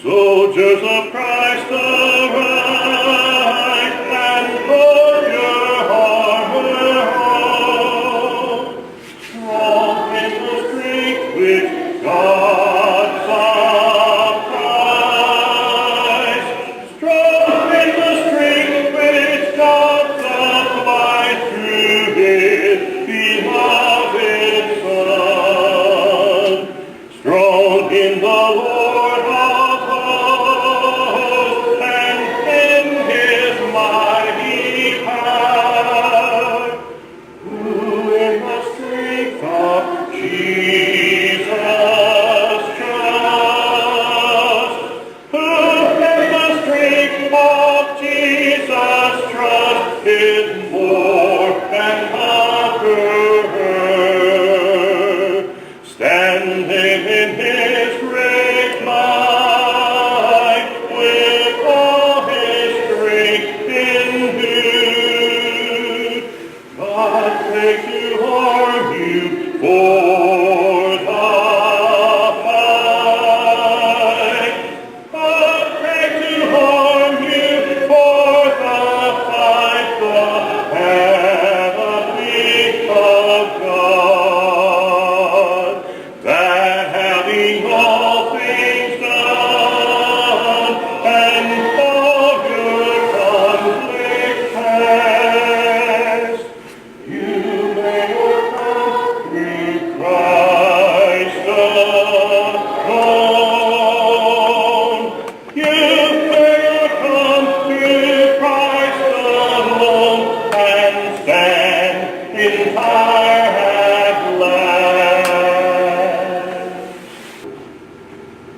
Soldiers of Christ arise and put your armor on. Strong in the strength which God supplies. Strong in the strength which God supplies through His beloved Son. Strong in the Lord.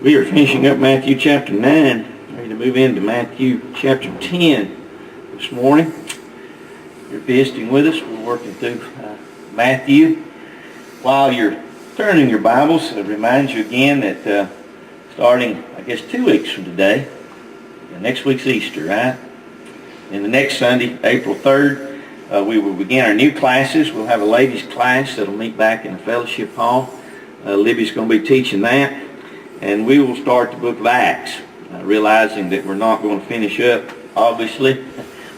We are finishing up Matthew chapter 9, ready to move into Matthew chapter 10 this morning. If you're visiting with us, we're working through Matthew. While you're turning your Bibles, I remind you again that starting, 2 weeks from today, next week's Easter, right? And the next Sunday, April 3rd, we will begin our new classes. We'll have a ladies' class that'll meet back in the fellowship hall. Libby's going to be teaching that. And we will start the book of Acts, realizing that we're not going to finish up, obviously,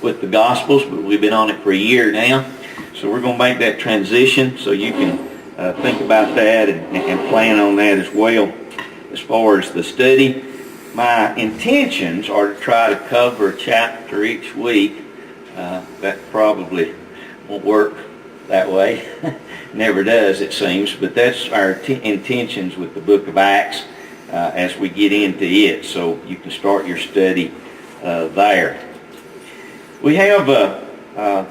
with the Gospels, but we've been on it for a year now. So we're going to make that transition so you can think about that and plan on that as well. As far as the study, my intentions are to try to cover a chapter each week. That probably won't work that way. Never does, it seems. But that's our intentions with the book of Acts. As we get into it, so you can start your study there. We have a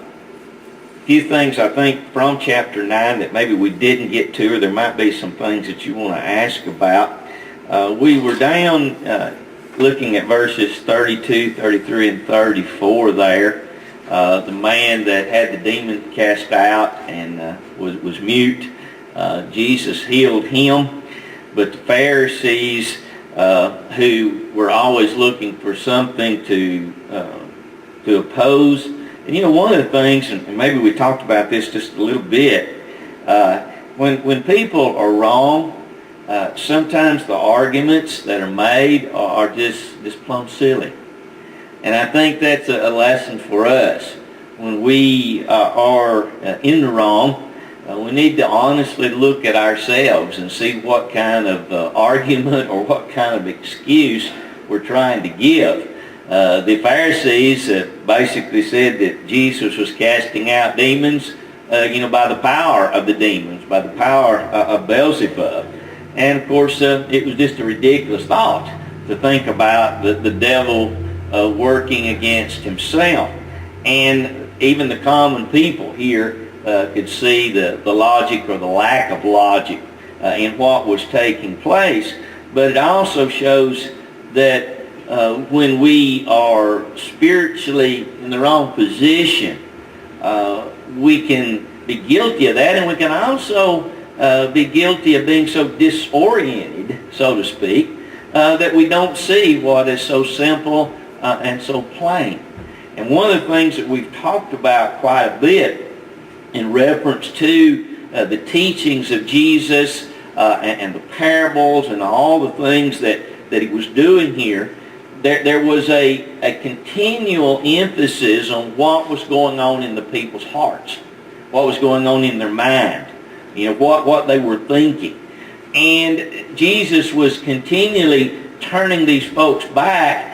few things, I think, from chapter 9 that maybe we didn't get to, or there might be some things that you want to ask about. We were down looking at verses 32, 33, and 34 there. The man that had the demon cast out and was mute, Jesus healed him. But the Pharisees, who were always looking for something to oppose, and one of the things, and maybe we talked about this just a little bit, when people are wrong, sometimes the arguments that are made are just plumb silly. And I think that's a lesson for us. When we are in the wrong, we need to honestly look at ourselves and see what kind of argument or what kind of excuse we're trying to give. The Pharisees basically said that Jesus was casting out demons, by the power of the demons, by the power of Beelzebub. And of course, it was just a ridiculous thought to think about the devil working against himself. And even the common people here could see the logic or the lack of logic in what was taking place. But it also shows that when we are spiritually in the wrong position, we can be guilty of that, and we can also be guilty of being so disoriented, so to speak, that we don't see what is so simple and so plain. And one of the things that we've talked about quite a bit in reference to the teachings of Jesus and the parables and all the things that that he was doing here, there was a continual emphasis on what was going on in the people's hearts, what was going on in their mind, what they were thinking. And Jesus was continually turning these folks back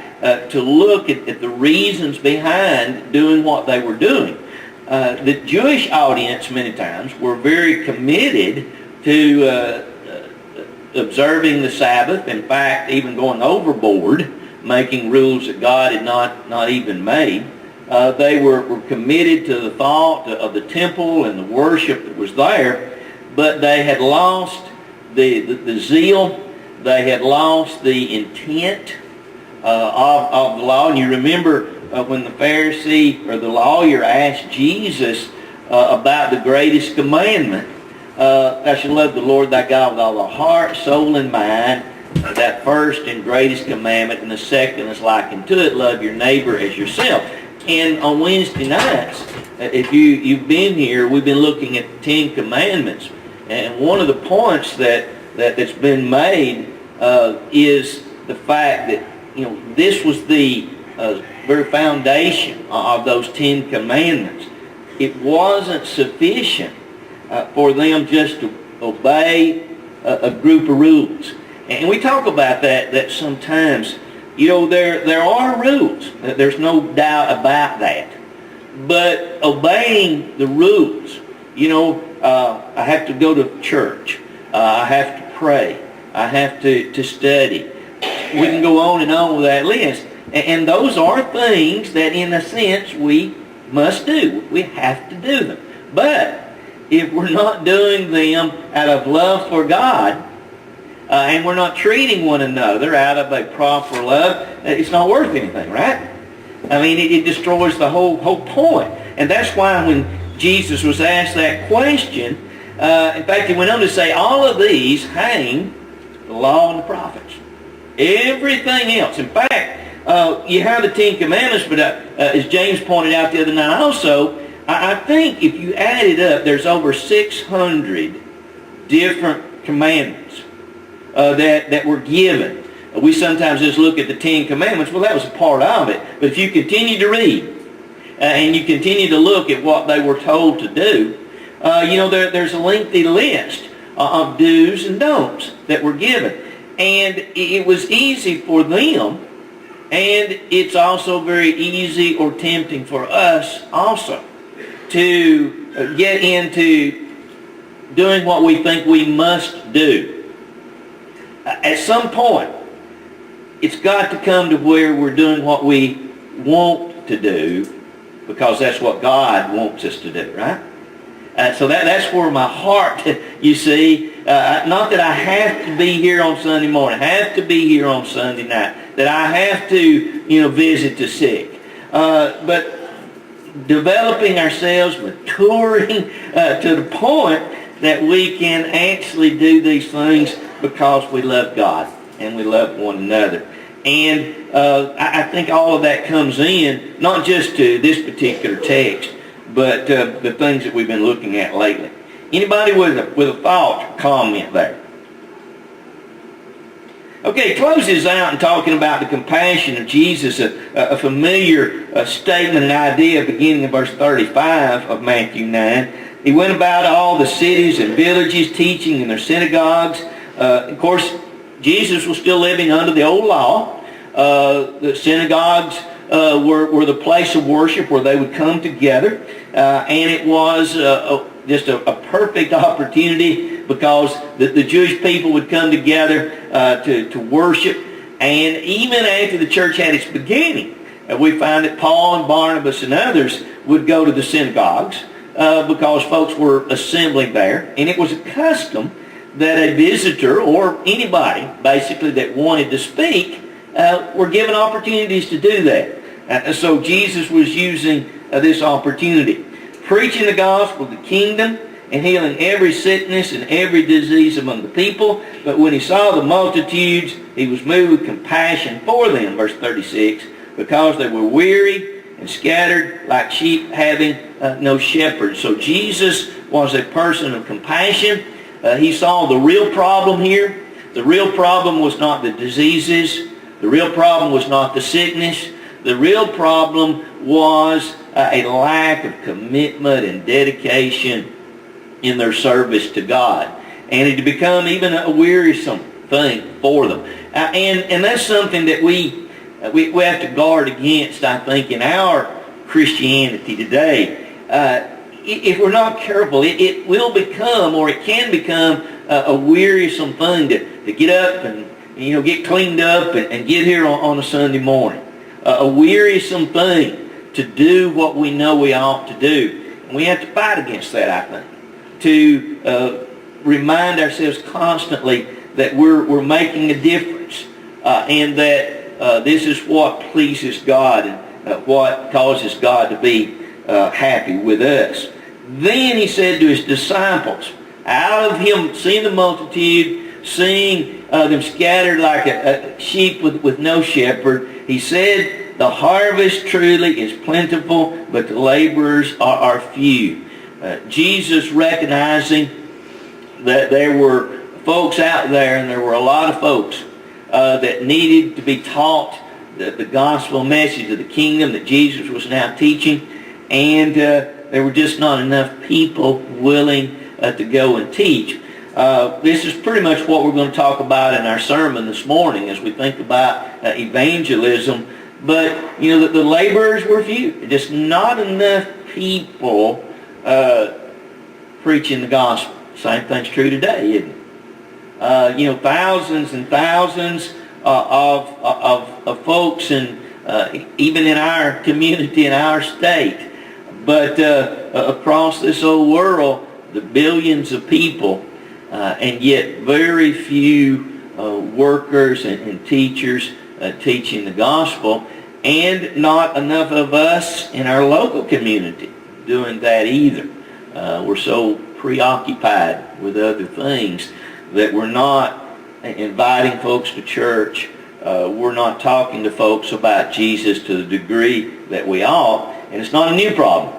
to look at the reasons behind doing what they were doing. The Jewish audience many times were very committed to observing the Sabbath. In fact, even going overboard, making rules that God had not even made. They were committed to the thought of the temple and the worship that was there, but they had lost the zeal. They had lost the intent of the law. And you remember when the Pharisee or the lawyer asked Jesus about the greatest commandment, thou shalt love the Lord thy God with all thy heart, soul, and mind. That first and greatest commandment, and the second is like unto it, love your neighbor as yourself. And on Wednesday nights, if you've been here, we've been looking at the 10 Commandments. And one of the points that's been made is the fact that this was the very foundation of those 10 Commandments. It wasn't sufficient for them just to obey a group of rules. And we talk about that sometimes. There are rules. There's no doubt about that. But obeying the rules, I have to go to church. I have to pray. I have to study. We can go on and on with that list. And those are things that, in a sense, we must do. We have to do them. But if we're not doing them out of love for God, and we're not treating one another out of a proper love, it's not worth anything, right? I mean, it destroys the whole point. And that's why when Jesus was asked that question, in fact, he went on to say, all of these hang the law and the prophets. Everything else. In fact, you have the 10 Commandments, but as James pointed out the other night also, I think if you add it up, there's over 600 different commandments that were given. We sometimes just look at the 10 Commandments. Well, that was a part of it. But if you continue to read and you continue to look at what they were told to do, there's a lengthy list of do's and don'ts that were given. And it was easy for them, and it's also very easy or tempting for us also to get into doing what we think we must do. At some point, it's got to come to where we're doing what we want to do because that's what God wants us to do, right? So that's where my heart, you see, not that I have to be here on Sunday morning, have to be here on Sunday night, that I have to, visit the sick. But developing ourselves, maturing to the point that we can actually do these things because we love God and we love one another. And I think all of that comes in, not just to this particular text, but the things that we've been looking at lately. Anybody with a thought, comment there? Okay, it closes out in talking about the compassion of Jesus, a familiar statement and idea beginning in verse 35 of Matthew 9. He went about all the cities and villages teaching in their synagogues. Of course, Jesus was still living under the old law. The synagogues were the place of worship where they would come together. And it was just a perfect opportunity because the Jewish people would come together to worship. And even after the church had its beginning, we find that Paul and Barnabas and others would go to the synagogues because folks were assembling there. And it was a custom that a visitor or anybody basically that wanted to speak were given opportunities to do that. So Jesus was using this opportunity, preaching the gospel of the kingdom and healing every sickness and every disease among the people. But when he saw the multitudes, he was moved with compassion for them, verse 36, because they were weary and scattered like sheep having no shepherd. So Jesus was a person of compassion. He saw the real problem here. The real problem was not the diseases. The real problem was not the sickness. The real problem was a lack of commitment and dedication in their service to God. And it had become even a wearisome thing for them. And that's something that we have to guard against, I think, in our Christianity today. If we're not careful, it will become, or it can become, a wearisome thing to get up and get cleaned up and get here on a Sunday morning. A wearisome thing to do what we know we ought to do. And we have to fight against that, I think. To remind ourselves constantly that we're making a difference and that this is what pleases God and what causes God to be happy with us. Then he said to his disciples, out of him seeing the multitude, seeing them scattered like a sheep with no shepherd, he said, the harvest truly is plentiful, but the laborers are few. Jesus, recognizing that there were folks out there, and there were a lot of folks that needed to be taught the gospel message of the kingdom that Jesus was now teaching, and there were just not enough people willing to go and teach. This is pretty much what we're going to talk about in our sermon this morning as we think about evangelism. But, the laborers were few. Just not enough people preaching the gospel. Same thing's true today, isn't it? Thousands and thousands of folks, and even in our community, in our state. But across this old world, the billions of people, and yet very few workers and teachers teaching the gospel, and not enough of us in our local community doing that either. We're so preoccupied with other things that we're not inviting folks to church. We're not talking to folks about Jesus to the degree that we ought. And it's not a new problem.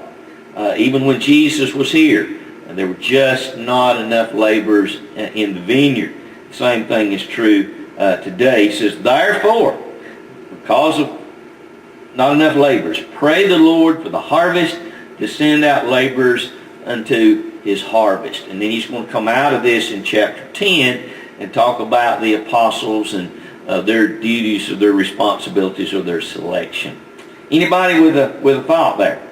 Even when Jesus was here, there were just not enough laborers in the vineyard. The same thing is true today. He says, therefore, because of not enough laborers, pray the Lord for the harvest to send out laborers unto his harvest. And then he's going to come out of this in chapter 10 and talk about the apostles and their duties or their responsibilities or their selection. Anybody with a thought there?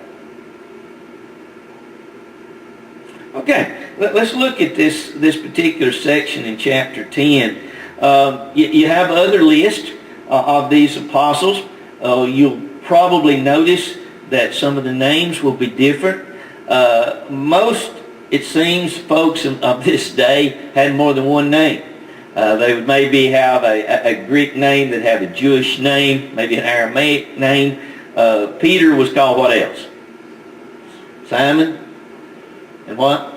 Okay, let's look at this particular section in chapter 10. You have other lists of these apostles. You'll probably notice that some of the names will be different. Most, it seems, folks of this day had more than one name. They would maybe have a Greek name, that have a Jewish name, maybe an Aramaic name. Peter was called what else? Simon? And what?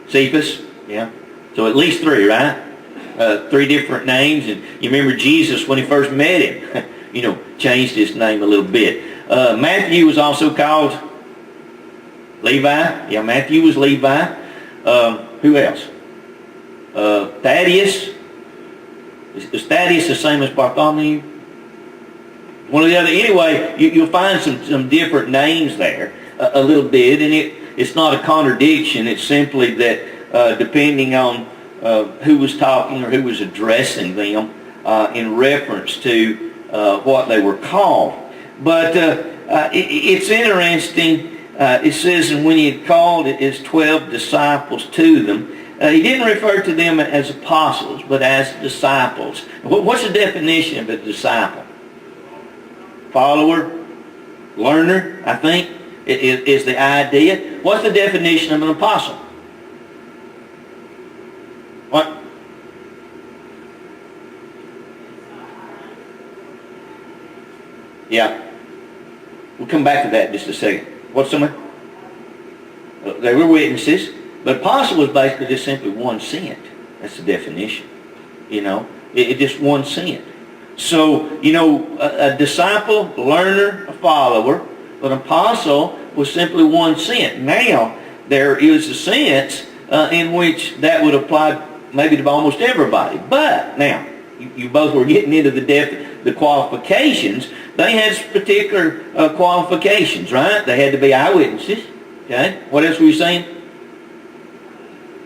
Cephas? Yeah. So at least three, right? Three different names. And you remember Jesus, when he first met him, changed his name a little bit. Matthew was also called Levi. Yeah, Matthew was Levi. Who else? Thaddeus. Is Thaddeus the same as Bartholomew? One or the other. Anyway, you'll find some different names there a little bit, and it's not a contradiction. It's simply that depending on who was talking or who was addressing them in reference to what they were called. But it's interesting. It says, and when he had called his 12 disciples to them, he didn't refer to them as apostles, but as disciples. What's the definition of a disciple? Follower, learner, I think, is the idea. What's the definition of an apostle? What? Yeah. We'll come back to that in just a second. What's someone? They were witnesses. But apostle was basically just simply one sent. That's the definition. It just one sent. So, a disciple, learner, a follower. But an apostle was simply one sent. Now, there is a sense in which that would apply maybe to almost everybody. But now, you both were getting into the qualifications. They had particular qualifications, right? They had to be eyewitnesses. Okay. What else were you saying?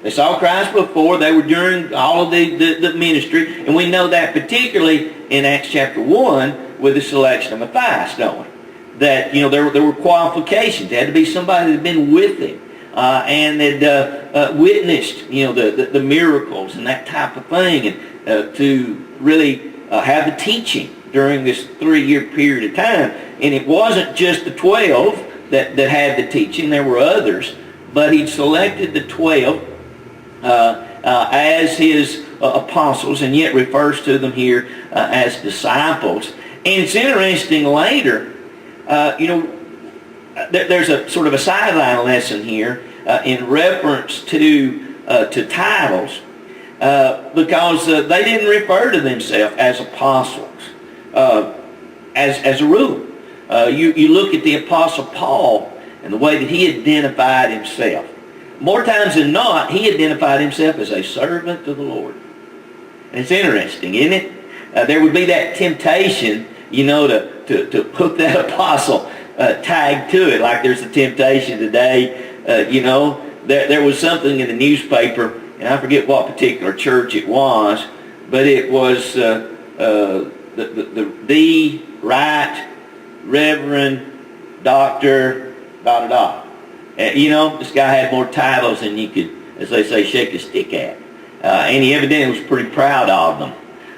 They saw Christ before. They were during all of the ministry. And we know that particularly in Acts chapter 1 with the selection of Matthias, don't we? That, there were qualifications. There had to be somebody that had been with him and had witnessed, the miracles and that type of thing, and to really have the teaching during this 3-year period of time. And it wasn't just the 12 that had the teaching. There were others. But he selected the 12 as his apostles, and yet refers to them here as disciples. And it's interesting later, there's a sort of a sideline lesson here in reference to titles, because they didn't refer to themselves as apostles as a rule. You look at the Apostle Paul and the way that he identified himself. More times than not, he identified himself as a servant of the Lord. And it's interesting, isn't it? There would be that temptation, to put that apostle tag to it, like there's a temptation today. There was something in the newspaper, and I forget what particular church it was, but it was the Right Reverend Doctor this guy had more titles than you could, as they say, shake a stick at. And he evidently was pretty proud of them.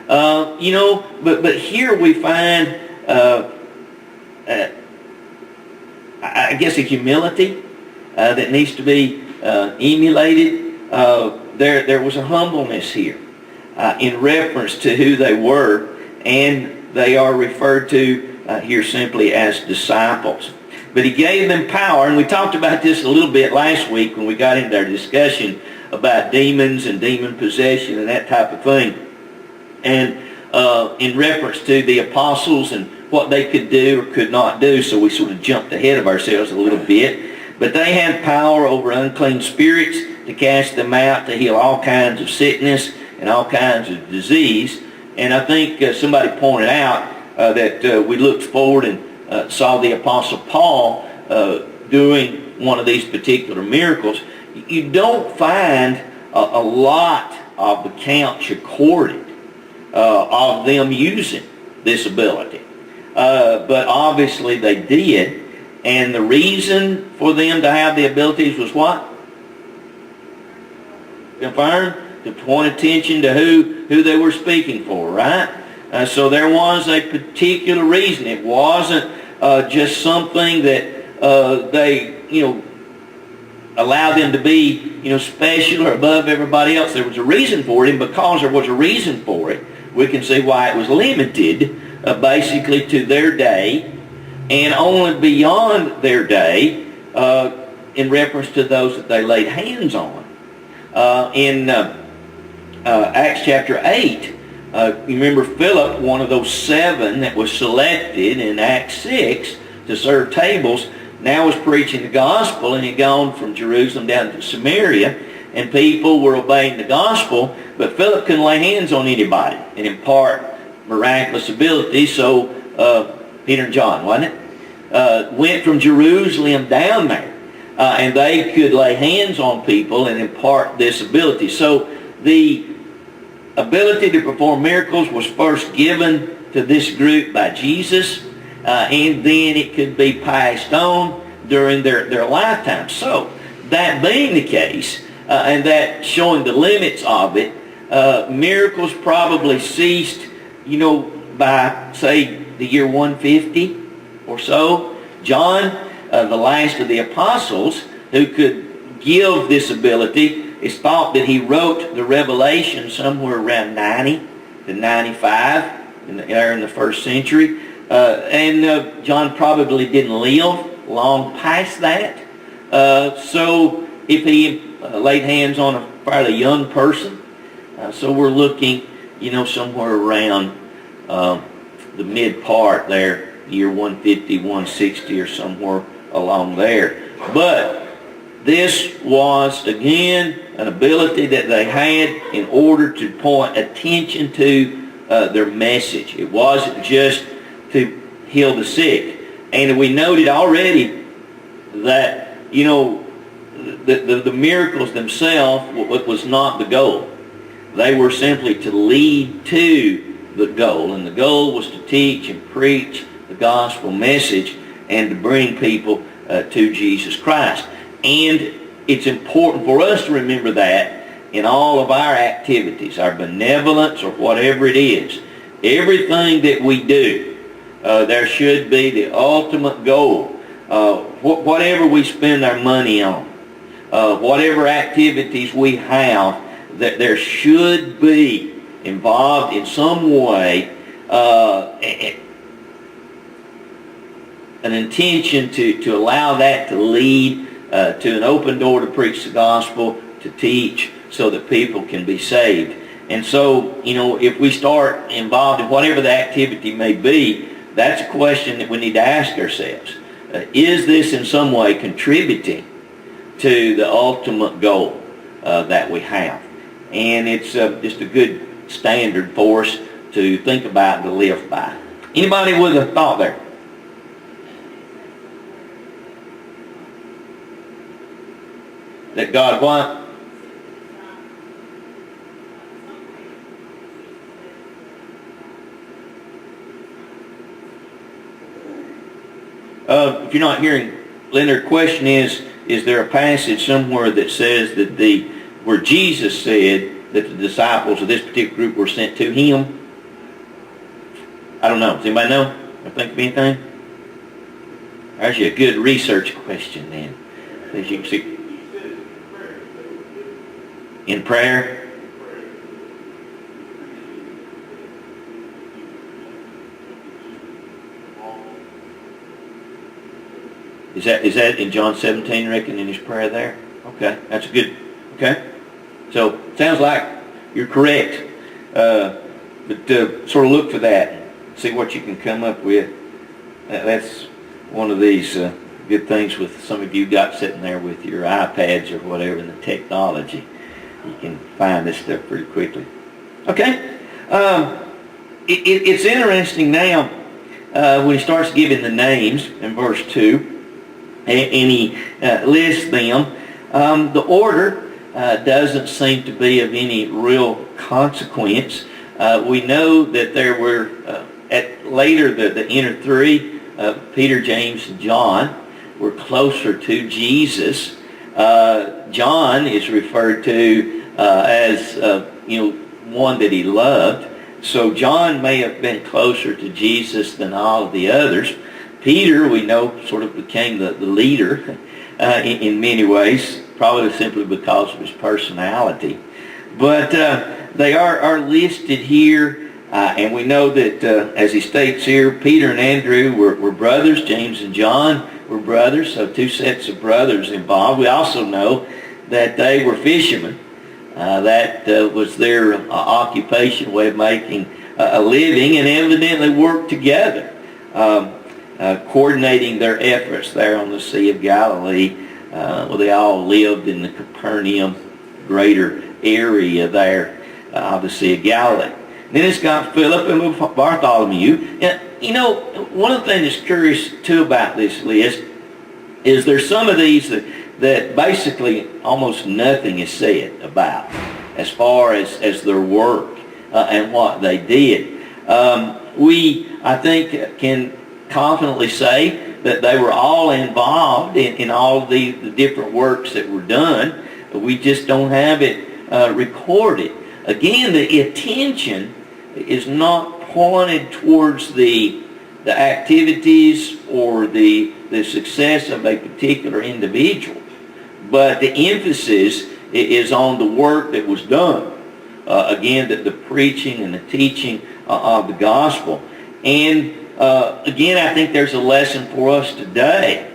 But here we find, I guess, a humility that needs to be emulated. There was a humbleness here in reference to who they were, and they are referred to here simply as disciples. But he gave them power, and we talked about this a little bit last week when we got into our discussion about demons and demon possession and that type of thing. And in reference to the apostles and what they could do or could not do, so we sort of jumped ahead of ourselves a little bit. But they had power over unclean spirits to cast them out, to heal all kinds of sickness and all kinds of disease. And I think somebody pointed out that we looked forward and saw the Apostle Paul doing one of these particular miracles. You don't find a lot of accounts recorded of them using this ability. But obviously they did. And the reason for them to have the abilities was what? Confirm? To point attention to who they were speaking for, right? So there was a particular reason. It wasn't just something that they, allowed them to be, special or above everybody else. There was a reason for it, and because there was a reason for it, we can see why it was limited basically to their day and only beyond their day in reference to those that they laid hands on. In Acts chapter 8, you remember Philip, one of those 7 that was selected in Acts 6 to serve tables, now was preaching the gospel, and he'd gone from Jerusalem down to Samaria, and people were obeying the gospel, but Philip couldn't lay hands on anybody and impart miraculous ability, so Peter and John, wasn't it? Went from Jerusalem down there, and they could lay hands on people and impart this ability. So the ability to perform miracles was first given to this group by Jesus, and then it could be passed on during their lifetime. So that being the case, and that showing the limits of it, miracles probably ceased, by, say, the year 150 or so. John, the last of the apostles, who could give this ability, it's thought that he wrote the Revelation somewhere around 90 to 95 in the first century. And John probably didn't live long past that. So if he laid hands on a fairly young person, so we're looking, somewhere around the mid part there, year 150, 160 or somewhere along there. But this was, again, an ability that they had in order to point attention to their message. It wasn't just to heal the sick. And we noted already that, the miracles themselves was not the goal. They were simply to lead to the goal. And the goal was to teach and preach the gospel message and to bring people to Jesus Christ. And it's important for us to remember that in all of our activities, our benevolence or whatever it is. Everything that we do, there should be the ultimate goal. Whatever we spend our money on, whatever activities we have, that there should be involved in some way an intention to allow that to lead to an open door to preach the gospel, to teach, so that people can be saved. And so, if we start involved in whatever the activity may be, that's a question that we need to ask ourselves. Is this in some way contributing to the ultimate goal that we have? And it's just a good standard for us to think about and to live by. Anybody with a thought there? That God what? If you're not hearing, Linda, the question is there a passage somewhere that says that where Jesus said that the disciples of this particular group were sent to him? I don't know. Does anybody know? Or think of anything? There's a good research question then. As you can see. In prayer? Is that in John 17, I reckon, in his prayer there? Okay, that's good. Okay? So, sounds like you're correct. But sort of look for that and see what you can come up with. That's one of these good things with some of you got sitting there with your iPads or whatever and the technology. You can find this stuff pretty quickly. Okay? It's interesting now when he starts giving the names in verse 2, and he lists them. The order doesn't seem to be of any real consequence. We know that there were, later the inner three, Peter, James, and John, were closer to Jesus. John is referred to as one that he loved. So John may have been closer to Jesus than all of the others. Peter, we know, sort of became the leader in many ways, probably simply because of his personality. But they are listed here, and we know that, as he states here, Peter and Andrew were brothers. James and John were brothers, so two sets of brothers involved. We also know that they were fishermen. That was their occupation, way of making a living, and evidently worked together, coordinating their efforts there on the Sea of Galilee. They all lived in the Capernaum greater area there of the Sea of Galilee. Then it's got Philip and Bartholomew. One of the things that's curious too about this list is there's some of these that basically almost nothing is said about as far as their work and what they did. We, I think, can confidently say that they were all involved in all the different works that were done. We just don't have it recorded. Again, the attention is not pointed towards the activities or the success of a particular individual, but the emphasis is on the work that was done. Again, the preaching and the teaching of the gospel. And again, I think there's a lesson for us today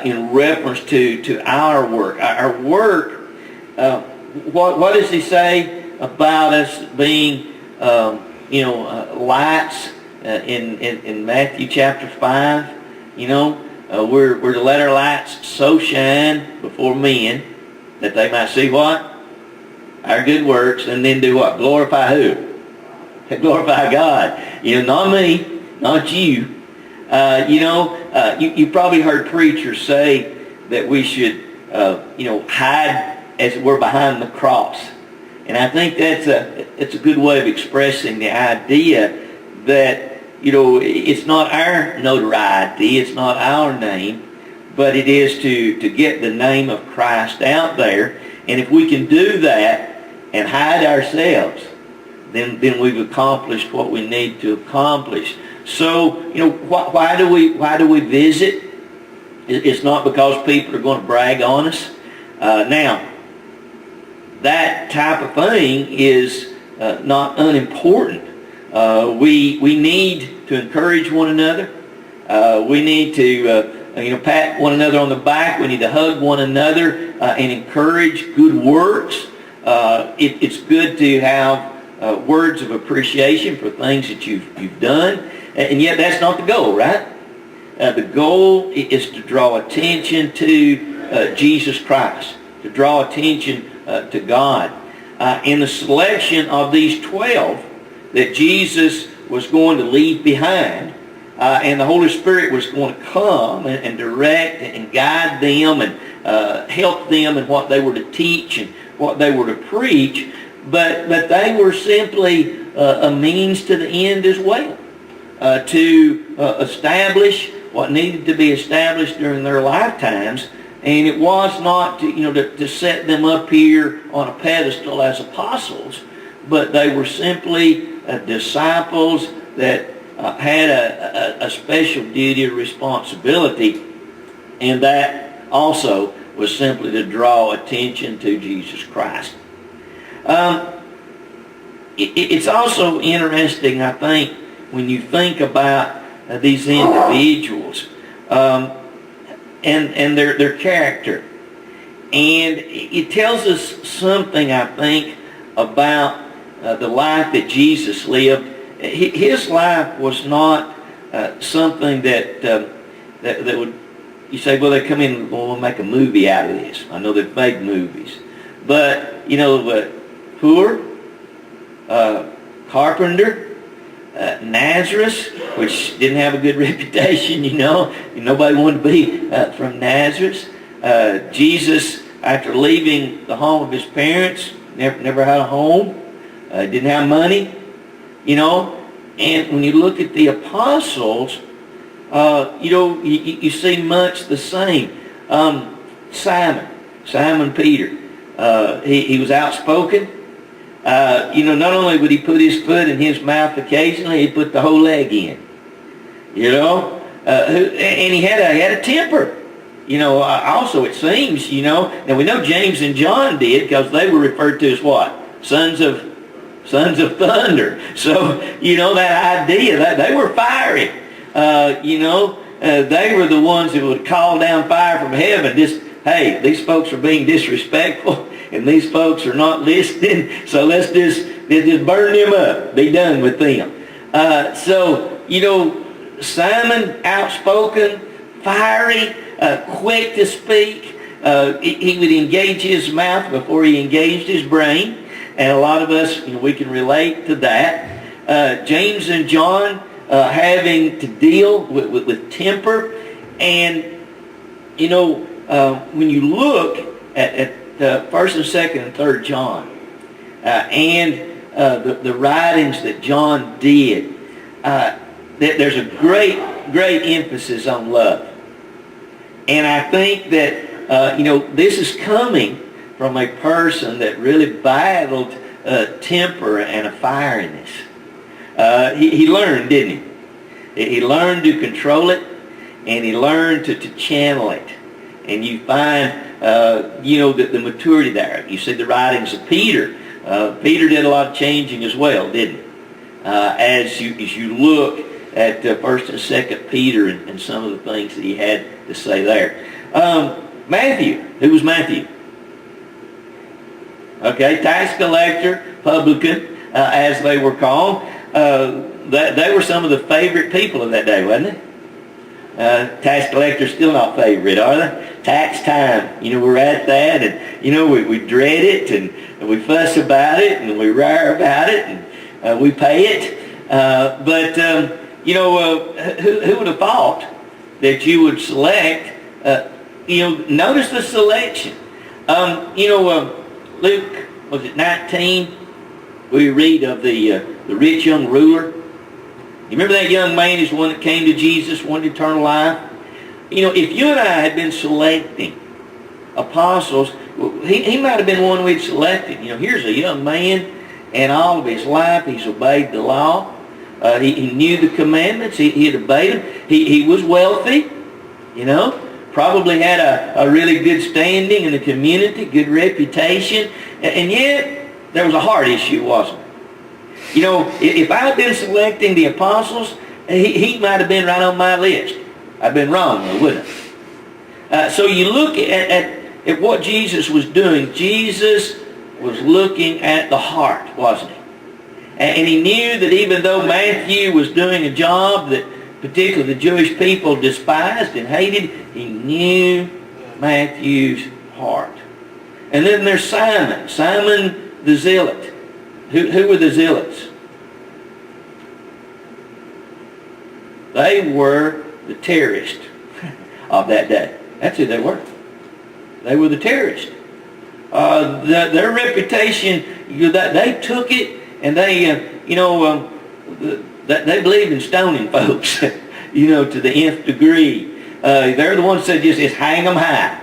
in reference to our work. Our work, what does he say about us being, lights in Matthew chapter 5? we're to let our lights so shine before men that they might see what? Our good works, and then do what? Glorify who? Glorify God. Not me, not you. You probably heard preachers say that we should, hide as it were behind the cross. And I think it's a good way of expressing the idea that, it's not our notoriety, it's not our name, but it is to get the name of Christ out there. And if we can do that and hide ourselves, then we've accomplished what we need to accomplish. So, why do we visit? It's not because people are going to brag on us. Now, that type of thing is not unimportant. We need to encourage one another. We need to pat one another on the back. We need to hug one another and encourage good works. It's good to have words of appreciation for things that you've done. And yet that's not the goal, right? The goal is to draw attention to Jesus Christ, to draw attention to God. In the selection of these 12 that Jesus was going to leave behind, and the Holy Spirit was going to come and direct and guide them and help them in what they were to teach and what they were to preach, but they were simply a means to the end as well, to establish what needed to be established during their lifetimes. And it was not to set them up here on a pedestal as apostles, but they were simply disciples that had a special duty or responsibility, and that also was simply to draw attention to Jesus Christ. It's also interesting, I think, when you think about these individuals and their character. And it tells us something, I think, about the life that Jesus lived. His life was not something that would, you say, well, they come in and we'll make a movie out of this. I know they've made movies. But, poor, carpenter, Nazareth, which didn't have a good reputation, Nobody wanted to be from Nazareth. Jesus, after leaving the home of his parents, never had a home, didn't have money, And when you look at the apostles, you see much the same. Simon Peter, he was outspoken. Not only would he put his foot in his mouth occasionally, he'd put the whole leg in. And he had a temper. Also it seems, now we know James and John did, because they were referred to as what? Sons of thunder. So, that idea, that they were fiery. They were the ones that would call down fire from heaven. Hey, these folks are being disrespectful, and these folks are not listening, so let's just burn them up, be done with them. Simon, outspoken, fiery, quick to speak. He would engage his mouth before he engaged his brain, and a lot of us, we can relate to that. James and John having to deal with temper, and when you look at 1st and 2nd and 3rd John and the writings that John did, there's a great emphasis on love. And I think that, this is coming from a person that really battled temper and a fieriness. He learned, didn't he? He learned to control it, and he learned to channel it. And you find, the maturity there. You see the writings of Peter. Peter did a lot of changing as well, didn't he? As you look at 1st and 2nd Peter and some of the things that he had to say there. Matthew. Who was Matthew? Okay, tax collector, publican, as they were called. They were some of the favorite people of that day, wasn't they? Tax collectors still not favorite, are they? Tax time. We're at that, and we dread it, and we fuss about it, and we roar about it, and we pay it. But who would have thought that you would select? Notice the selection. Luke, was it 19? We read of the rich young ruler. You remember that young man is the one that came to Jesus, wanted eternal life? If you and I had been selecting apostles, he might have been one we'd selected. Here's a young man, and all of his life he's obeyed the law. He knew the commandments. He had obeyed them. He was wealthy, probably had a really good standing in the community, good reputation, and yet there was a heart issue, wasn't there? If I had been selecting the apostles, he might have been right on my list. I've been wrong, though, wouldn't I? So you look at what Jesus was doing. Jesus was looking at the heart, wasn't he? And he knew that even though Matthew was doing a job that particularly the Jewish people despised and hated, he knew Matthew's heart. And then there's Simon the Zealot. Who were the zealots? They were the terrorists of that day. That's who they were. They were the terrorists. Their reputation, they took it, and they believed in stoning folks, to the nth degree. They're the ones that just hang them high.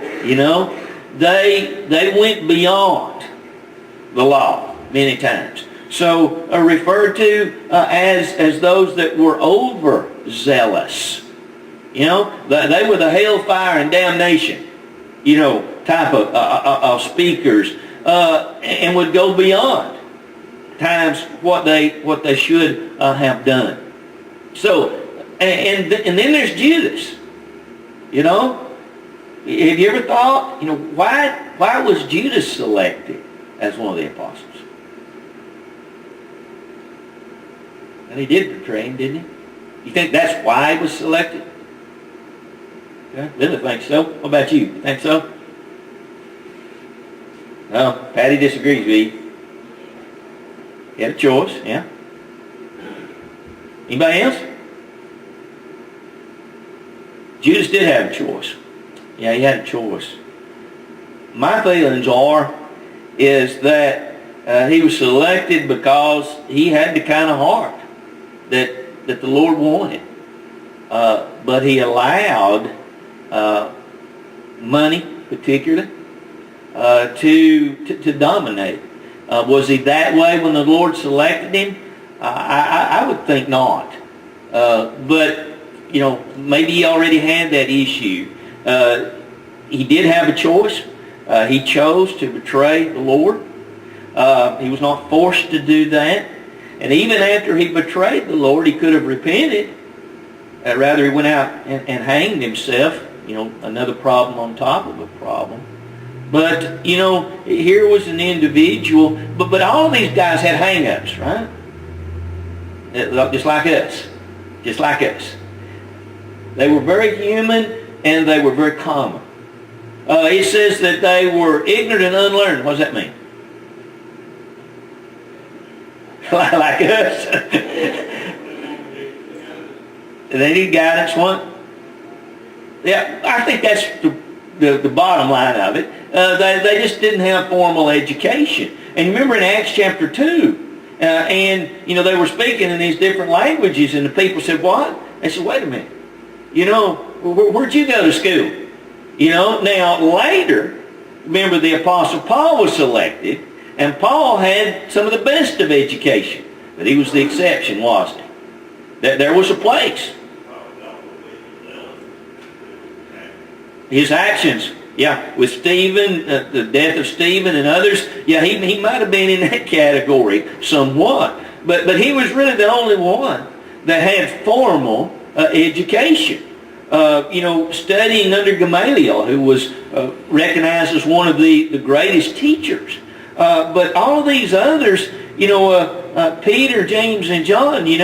They went beyond the law many times. So referred to as those that were overzealous. They were the hellfire and damnation, type of speakers, and would go beyond times what they should have done. So, and then there's Judas. Have you ever thought, why was Judas selected as one of the apostles? And he did betray him, didn't he? You think that's why he was selected? Yeah, really think so. What about you? Think so? No, Patty disagrees with you. He had a choice, yeah. Anybody else? Judas did have a choice. Yeah, he had a choice. My feelings is that he was selected because he had the kind of heart that the Lord wanted. But he allowed money, particularly, to dominate. Was he that way when the Lord selected him? I would think not. But, maybe he already had that issue. He did have a choice. He chose to betray the Lord. He was not forced to do that. And even after he betrayed the Lord, he could have repented. Rather, he went out and hanged himself. Another problem on top of a problem. But, here was an individual. But all of these guys had hang-ups, right? Just like us. Just like us. They were very human, and they were very common. It says that they were ignorant and unlearned. What does that mean? Like us. They need guidance, what? Yeah, I think that's the bottom line of it. They just didn't have formal education. And remember in Acts chapter 2, and they were speaking in these different languages, and the people said, what? They said, wait a minute. Where'd you go to school? Now later, remember the Apostle Paul was selected, and Paul had some of the best of education. But he was the exception, wasn't he? There was a place. His actions, with Stephen, the death of Stephen and others, he might have been in that category somewhat. But he was really the only one that had formal education. Studying under Gamaliel, who was recognized as one of the greatest teachers. But all of these others, Peter, James, and John, they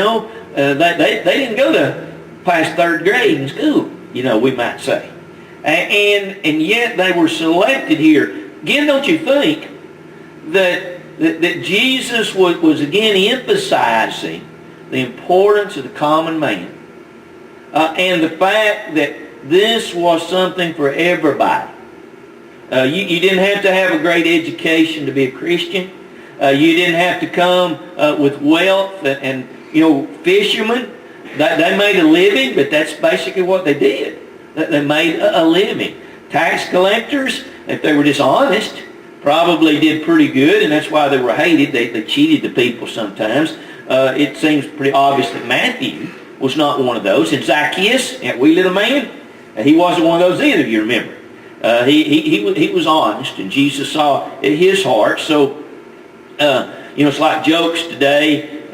didn't go to past third grade in school. we might say. And yet they were selected here. Again, don't you think that Jesus was again emphasizing the importance of the common man and the fact that this was something for everybody. You didn't have to have a great education to be a Christian. You didn't have to come with wealth and fishermen. They made a living, but that's basically what they did. They made a living. Tax collectors, if they were dishonest, probably did pretty good, and that's why they were hated. They cheated the people sometimes. It seems pretty obvious that Matthew was not one of those. And Zacchaeus, that wee little man, he wasn't one of those either, you remember. He was honest, and Jesus saw his heart. So, it's like jokes today.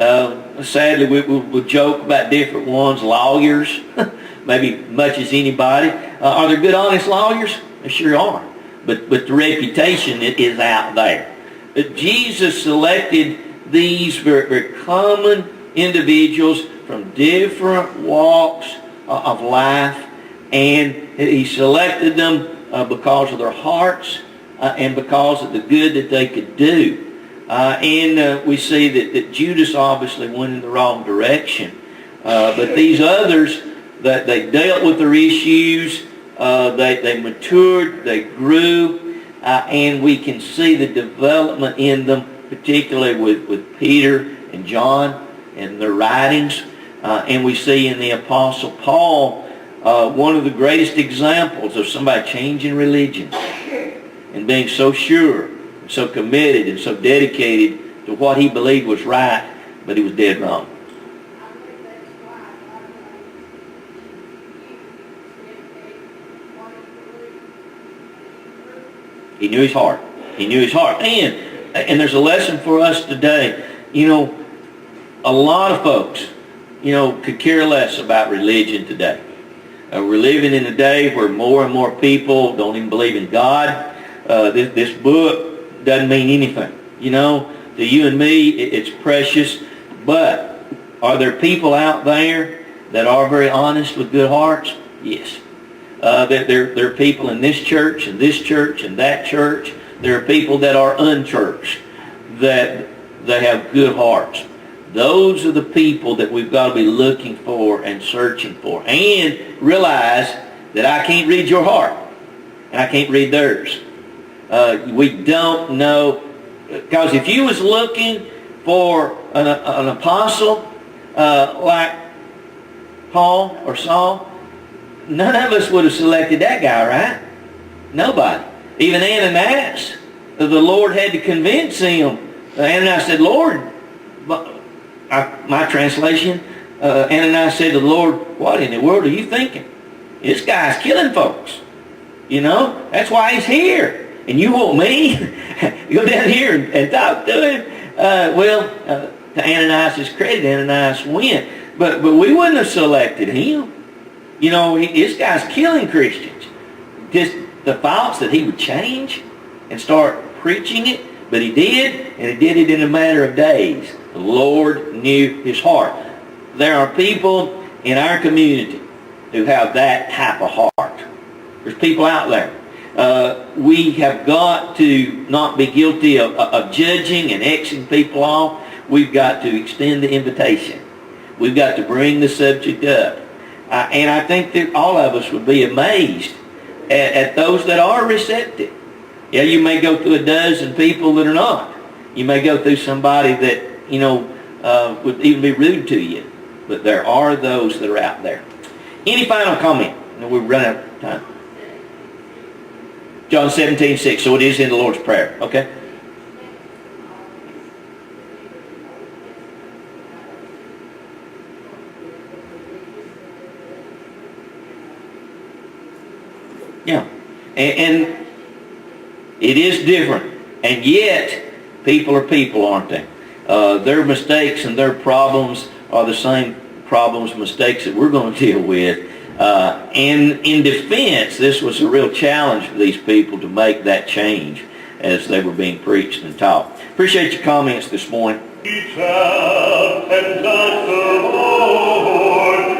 Sadly, we'll joke about different ones. Lawyers, maybe much as anybody. Are there good, honest lawyers? There sure are. But the reputation is out there. But Jesus selected these very, very common individuals from different walks of life, and he selected them because of their hearts and because of the good that they could do. And we see that Judas obviously went in the wrong direction. But these others, that they dealt with their issues, they matured, they grew, and we can see the development in them, particularly with Peter and John and their writings. And we see in the Apostle Paul one of the greatest examples of somebody changing religion and being so sure, and so committed, and so dedicated to what he believed was right, but he was dead wrong. He knew his heart. He knew his heart. And there's a lesson for us today. A lot of folks, could care less about religion today. We're living in a day where more and more people don't even believe in God. This book doesn't mean anything. To you and me, it's precious. But are there people out there that are very honest with good hearts? Yes. There are people in this church and that church. There are people that are unchurched that have good hearts. Those are the people that we've got to be looking for and searching for. And realize that I can't read your heart. And I can't read theirs. We don't know. Because if you was looking for an apostle like Paul or Saul, none of us would have selected that guy, right? Nobody. Even Ananias, the Lord had to convince him. Ananias said, Lord, my translation, Ananias said to the Lord, what in the world are you thinking? This guy's killing folks. That's why he's here. And you want me to go down here and talk to him? To Ananias' credit, Ananias went. But we wouldn't have selected him. This guy's killing Christians. Just the thoughts that he would change and start preaching it, but he did, and he did it in a matter of days. The Lord knew his heart. There are people in our community who have that type of heart. There's people out there. We have got to not be guilty of judging and Xing people off. We've got to extend the invitation. We've got to bring the subject up. And I think that all of us would be amazed at those that are receptive. Yeah, you may go through a dozen people that are not. You may go through somebody that, would even be rude to you. But there are those that are out there. Any final comment? We've run out of time. John 17:6. So it is in the Lord's Prayer. Okay? Yeah. And it is different. And yet, people are people, aren't they? Their mistakes and their problems are the same problems, mistakes that we're going to deal with. And in defense, this was a real challenge for these people to make that change as they were being preached and taught. Appreciate your comments this morning. Reach out and touch the Lord.